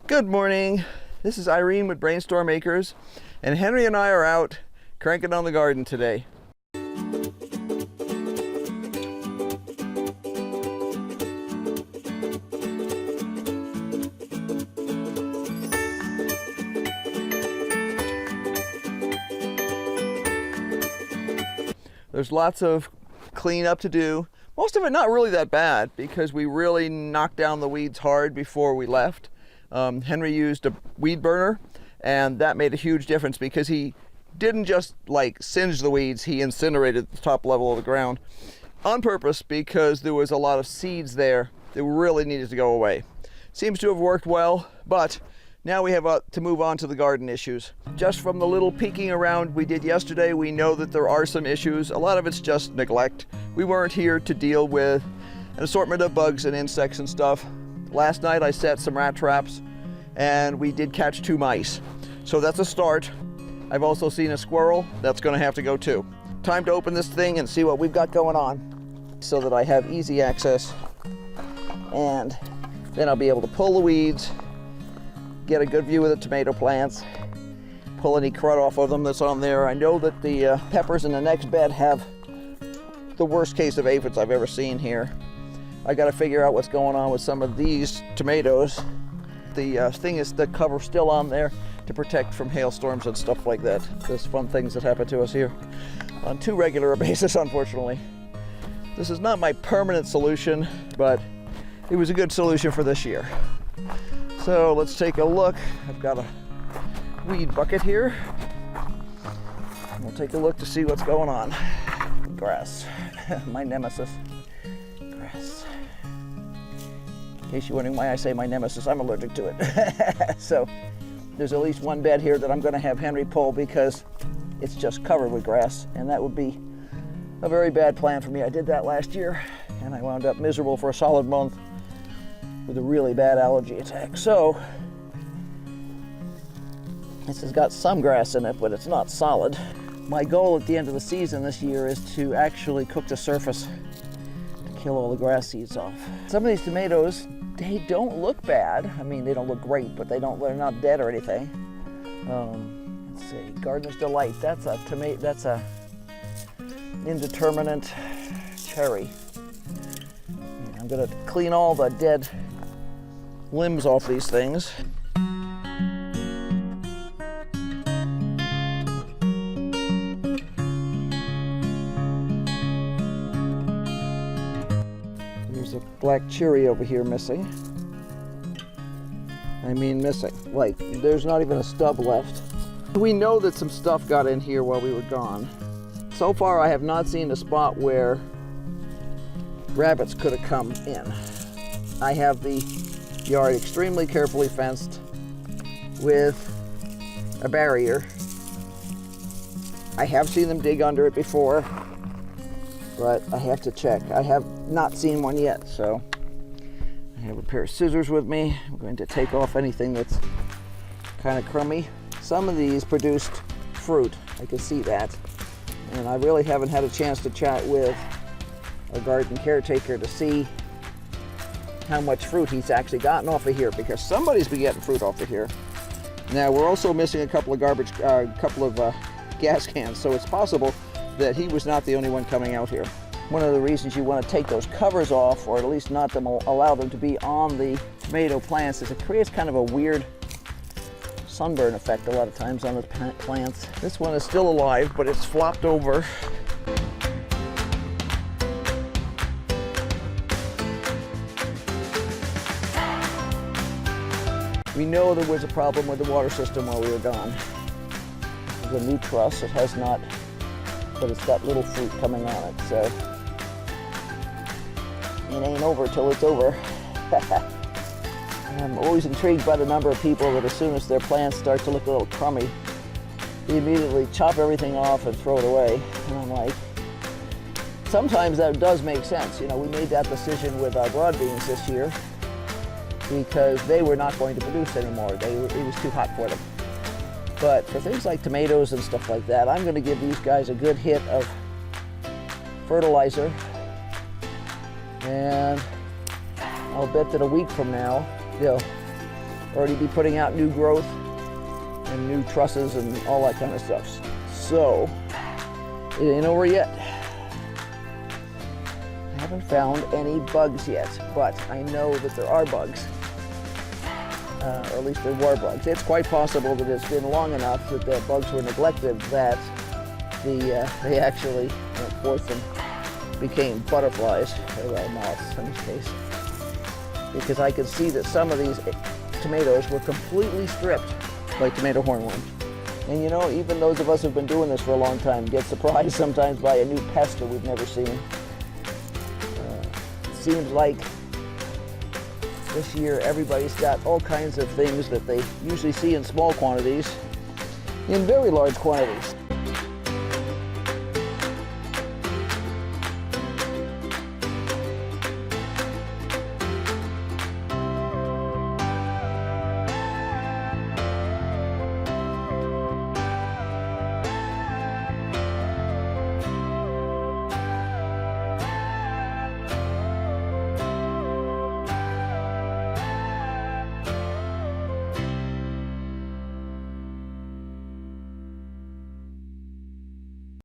Good morning. This is Irene with BrainStormAcres, and Henry and I are out cranking on the garden today. There's lots of cleanup to do. Most of it not really that bad because we really knocked down the weeds hard before we left. Henry used a weed burner, and that made a huge difference because he didn't just like singe the weeds, he incinerated the top level of the ground on purpose because there was a lot of seeds there that really needed to go away. Seems to have worked well, but now we have to move on to the garden issues. Just from the little peeking around we did yesterday, we know that there are some issues. A lot of it's just neglect. We weren't here to deal with an assortment of bugs and insects and stuff. Last night I set some rat traps and we did catch 2 mice. So that's a start. I've also seen a squirrel. That's gonna have to go too. Time to open this thing and see what we've got going on so that I have easy access. And then I'll be able to pull the weeds, get a good view of the tomato plants, pull any crud off of them that's on there. I know that the peppers in the next bed have the worst case of aphids I've ever seen here. I got to figure out what's going on with some of these tomatoes. The thing is the cover still on there to protect from hailstorms and stuff like that. There's fun things that happen to us here on too regular a basis, unfortunately. This is not my permanent solution, but it was a good solution for this year. So let's take a look. I've got a weed bucket here. We'll take a look to see what's going on. Grass, my nemesis. Grass. In case you're wondering why I say my nemesis, I'm allergic to it. So there's at least one bed here that I'm going to have Henry pull because it's just covered with grass, and that would be a very bad plan for me. I did that last year and I wound up miserable for a solid month with a really bad allergy attack. So this has got some grass in it, but it's not solid. My goal at the end of the season this year is to actually cook the surface to kill all the grass seeds off. Some of these tomatoes, they don't look bad. I mean, they don't look great, but they're not dead or anything. Let's see, Gardener's Delight. That's a tomato. That's a indeterminate cherry. I'm gonna clean all the dead limbs off these things. There's a black cherry over here missing. I mean missing. Like, there's not even a stub left. We know that some stuff got in here while we were gone. So far, I have not seen a spot where rabbits could have come in. I have the yard extremely carefully fenced with a barrier. I have seen them dig under it before, but I have to check. I have not seen one yet, so I have a pair of scissors with me. I'm going to take off anything that's kind of crummy. Some of these produced fruit, I can see that, and I really haven't had a chance to chat with a garden caretaker to see how much fruit he's actually gotten off of here, because somebody's been getting fruit off of here. Now we're also missing a couple of gas cans, so it's possible that he was not the only one coming out here. One of the reasons you want to take those covers off, or at least not allow them to be on the tomato plants, is it creates kind of a weird sunburn effect a lot of times on the plants. This one is still alive, but it's flopped over. We know there was a problem with the water system while we were gone. There's a new truss. It has not, but it's got little fruit coming on it, so it ain't over till it's over. I'm always intrigued by the number of people that as soon as their plants start to look a little crummy, they immediately chop everything off and throw it away. And I'm like, sometimes that does make sense. You know, we made that decision with our broad beans this year because they were not going to produce anymore. It was too hot for them. But for things like tomatoes and stuff like that, I'm going to give these guys a good hit of fertilizer, and I'll bet that a week from now they'll already be putting out new growth and new trusses and all that kind of stuff. So it ain't over yet. I haven't found any bugs yet, but I know that there are bugs. Or at least there were bugs. It's quite possible that it's been long enough that the bugs were neglected that they actually went forth and became butterflies, or moths in this case. Because I could see that some of these tomatoes were completely stripped by tomato hornworm. And you know, even those of us who've been doing this for a long time get surprised sometimes by a new pest that we've never seen. It seems like this year everybody's got all kinds of things that they usually see in small quantities in very large quantities.